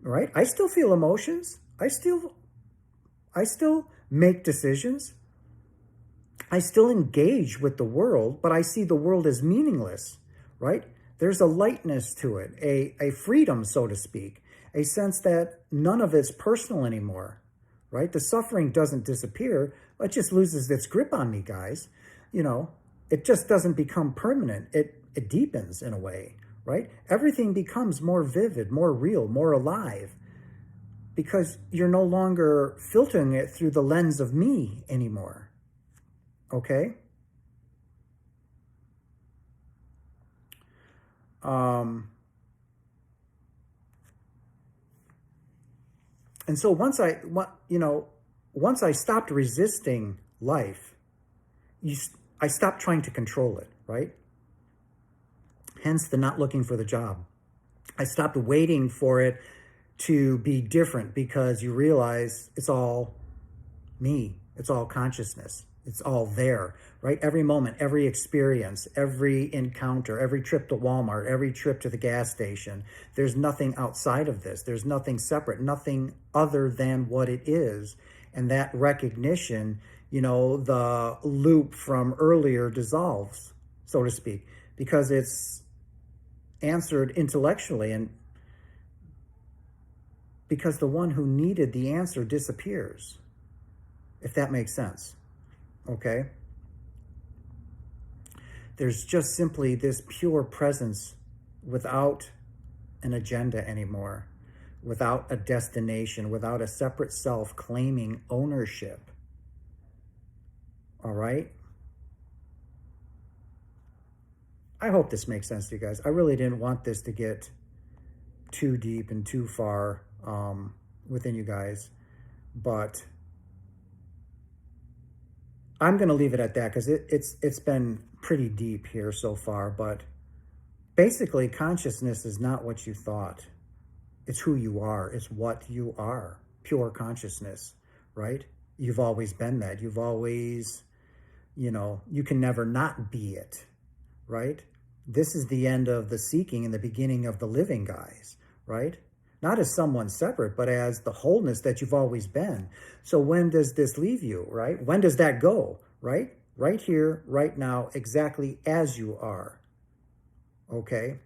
Right? I still feel emotions. I still make decisions. I still engage with the world, but I see the world as meaningless, right? There's a lightness to it, a freedom, so to speak, a sense that none of it's personal anymore, right? The suffering doesn't disappear, it just loses its grip on me, guys. You know, it just doesn't become permanent. It deepens in a way, right? Everything becomes more vivid, more real, more alive, because you're no longer filtering it through the lens of me anymore, okay? And so once I stopped resisting life, I stopped trying to control it, right? Hence the not looking for the job. I stopped waiting for it to be different, because you realize it's all me. It's all consciousness. It's all there, right? Every moment, every experience, every encounter, every trip to Walmart, every trip to the gas station. There's nothing outside of this. There's nothing separate, nothing other than what it is. And that recognition, you know, the loop from earlier dissolves, so to speak, because it's answered intellectually, and because the one who needed the answer disappears, if that makes sense. Okay? There's just simply this pure presence without an agenda anymore, without a destination, without a separate self claiming ownership. All right? I hope this makes sense to you guys. I really didn't want this to get too deep and too far within you guys, but I'm going to leave it at that because it's been pretty deep here so far. But basically, consciousness is not what you thought. It's who you are. It's what you are. Pure consciousness, right? You've always been that. You've always, you know, you can never not be it, right? This is the end of the seeking and the beginning of the living, guys, right? Not as someone separate, but as the wholeness that you've always been. So when does this leave you, right? When does that go, right? Right here, right now, exactly as you are, okay?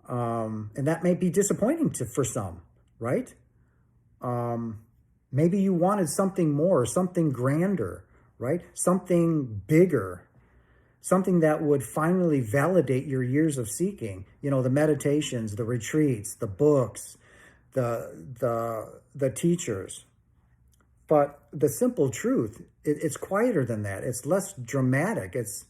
And that may be disappointing for some, right? Maybe you wanted something more, something grander, right? Something bigger, something that would finally validate your years of seeking. You know, the meditations, the retreats, the books, the teachers. But the simple truth, it's quieter than that. It's less dramatic. It's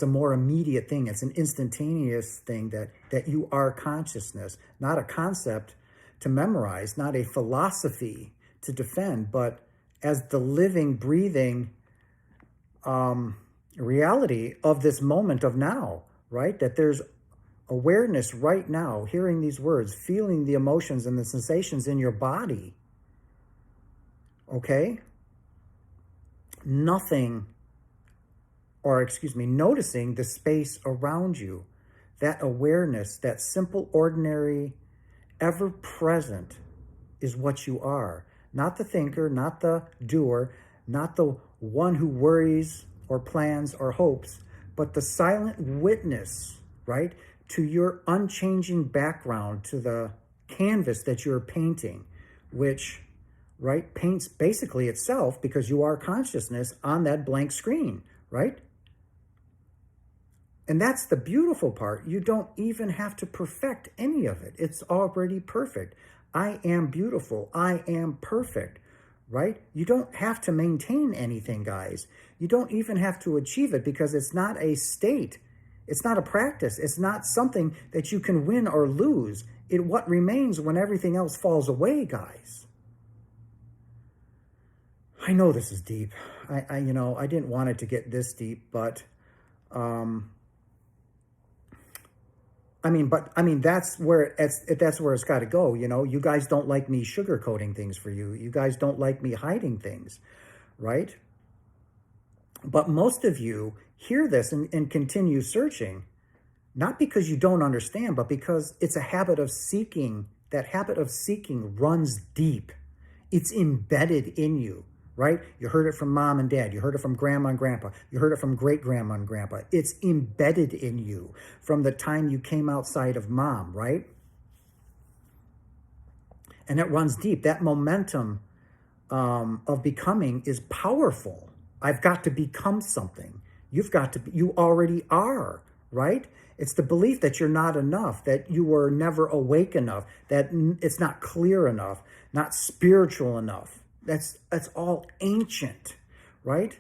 a more immediate thing. It's an instantaneous thing that you are consciousness, not a concept to memorize, not a philosophy to defend, but as the living, breathing reality of this moment of now, right? That there's awareness right now, hearing these words, feeling the emotions and the sensations in your body, okay? Nothing, or excuse me, noticing the space around you, that awareness, that simple, ordinary, ever-present is what you are. Not the thinker, not the doer, not the one who worries or plans or hopes, but the silent witness, right, to your unchanging background, to the canvas that you're painting, which, right, paints basically itself because you are consciousness on that blank screen, right? And that's the beautiful part. You don't even have to perfect any of it. It's already perfect. I am beautiful. I am perfect, right? You don't have to maintain anything, guys. You don't even have to achieve it because it's not a state. It's not a practice. It's not something that you can win or lose. What remains when everything else falls away, guys. I know this is deep. I didn't want it to get this deep, but that's where it's got to go. You know, you guys don't like me sugarcoating things for you. You guys don't like me hiding things, right? But most of you hear this and continue searching, not because you don't understand, but because it's a habit of seeking. That habit of seeking runs deep. It's embedded in you, right? You heard it from mom and dad. You heard it from grandma and grandpa. You heard it from great grandma and grandpa. It's embedded in you from the time you came outside of mom, right? And it runs deep. That momentum of becoming is powerful. I've got to become something. You already are, right? It's the belief that you're not enough, that you were never awake enough, that it's not clear enough, not spiritual enough. That's all ancient, right?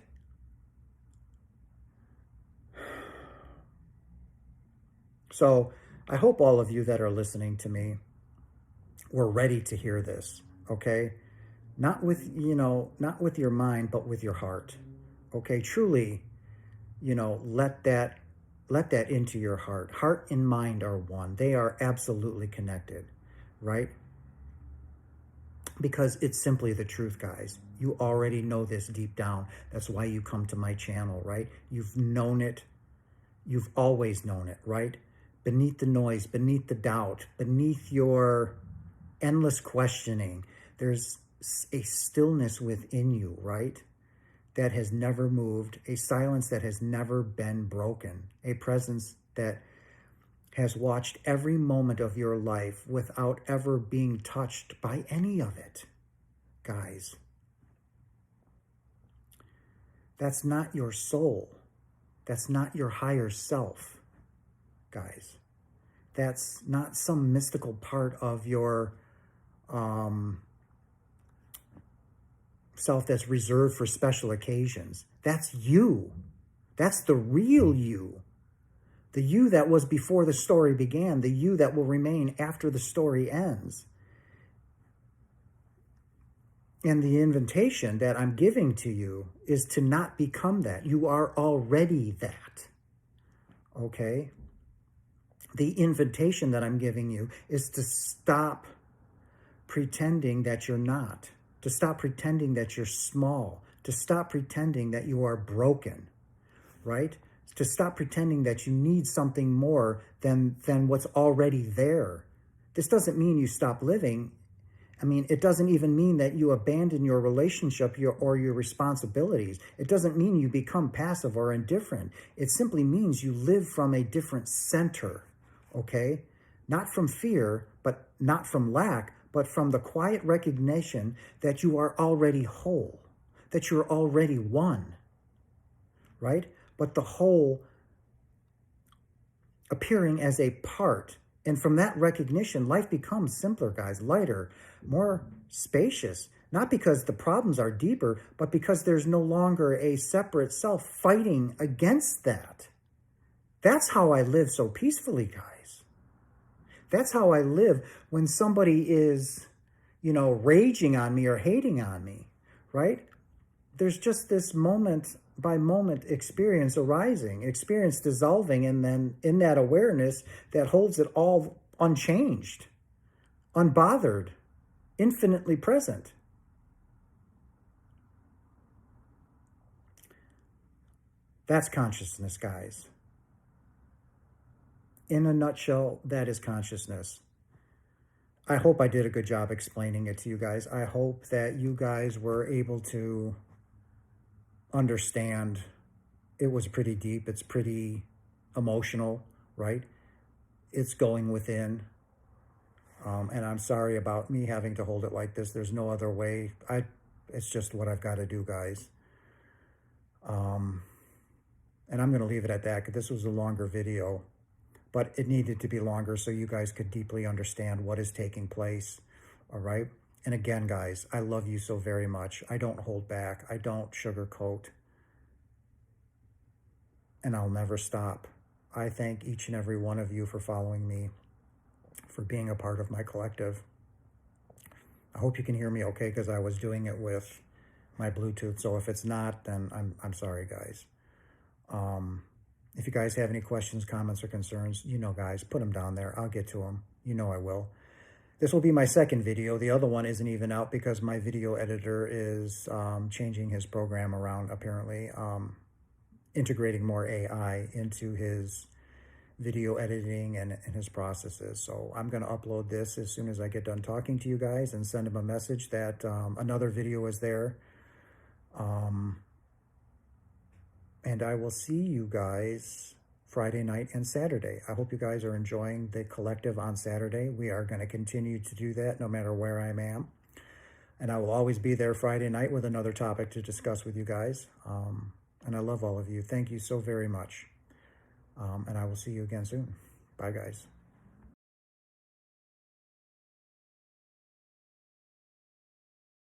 So I hope all of you that are listening to me were ready to hear this, okay? Not with your mind, but with your heart, okay? Truly, let that into your heart. Heart and mind are one. They are absolutely connected, right? because it's simply the truth, guys. You already know this deep down. That's why you come to my channel, right? You've known it. You've always known it, right? Beneath the noise, beneath the doubt, beneath your endless questioning, there's a stillness within you, right? That has never moved, a silence that has never been broken, a presence that has watched every moment of your life without ever being touched by any of it. Guys, that's not your soul. That's not your higher self, guys. That's not some mystical part of your self that's reserved for special occasions. That's you. That's the real you. The you that was before the story began, the you that will remain after the story ends. And the invitation that I'm giving to you is to not become that. You are already that. Okay? The invitation that I'm giving you is to stop pretending that you're not, to stop pretending that you're small, to stop pretending that you are broken, right? To stop pretending that you need something more than what's already there. This doesn't mean you stop living. I mean, it doesn't even mean that you abandon your relationship or your responsibilities. It doesn't mean you become passive or indifferent. It simply means you live from a different center, okay? Not from fear, but not from lack, but from the quiet recognition that you are already whole, that you're already one, right? But the whole appearing as a part. And from that recognition, life becomes simpler, guys, lighter, more spacious, not because the problems are deeper, but because there's no longer a separate self fighting against that. That's how I live so peacefully, guys. That's how I live when somebody is, raging on me or hating on me, right? There's just this moment by moment experience arising, experience dissolving, and then in that awareness that holds it all unchanged, unbothered, infinitely present. That's consciousness, guys. In a nutshell, that is consciousness. I hope I did a good job explaining it to you guys. I hope that you guys were able to understand. It was pretty deep. It's pretty emotional, right? It's going within. And I'm sorry about me having to hold it like this. There's no other way. It's just what I've got to do, guys. And I'm going to leave it at that because this was a longer video. But it needed to be longer so you guys could deeply understand what is taking place, all right? And again, guys, I love you so very much. I don't hold back. I don't sugarcoat. And I'll never stop. I thank each and every one of you for following me, for being a part of my collective. I hope you can hear me okay because I was doing it with my Bluetooth. So if it's not, then I'm sorry, guys. If you guys have any questions, comments, or concerns, guys, put them down there. I'll get to them. I will. This will be my second video. The other one isn't even out because my video editor is changing his program around, apparently, integrating more AI into his video editing and his processes. So I'm going to upload this as soon as I get done talking to you guys and send him a message that another video is there. And I will see you guys Friday night and Saturday. I hope you guys are enjoying the collective on Saturday. We are going to continue to do that no matter where I am. And I will always be there Friday night with another topic to discuss with you guys. And I love all of you. Thank you so very much. And I will see you again soon. Bye, guys.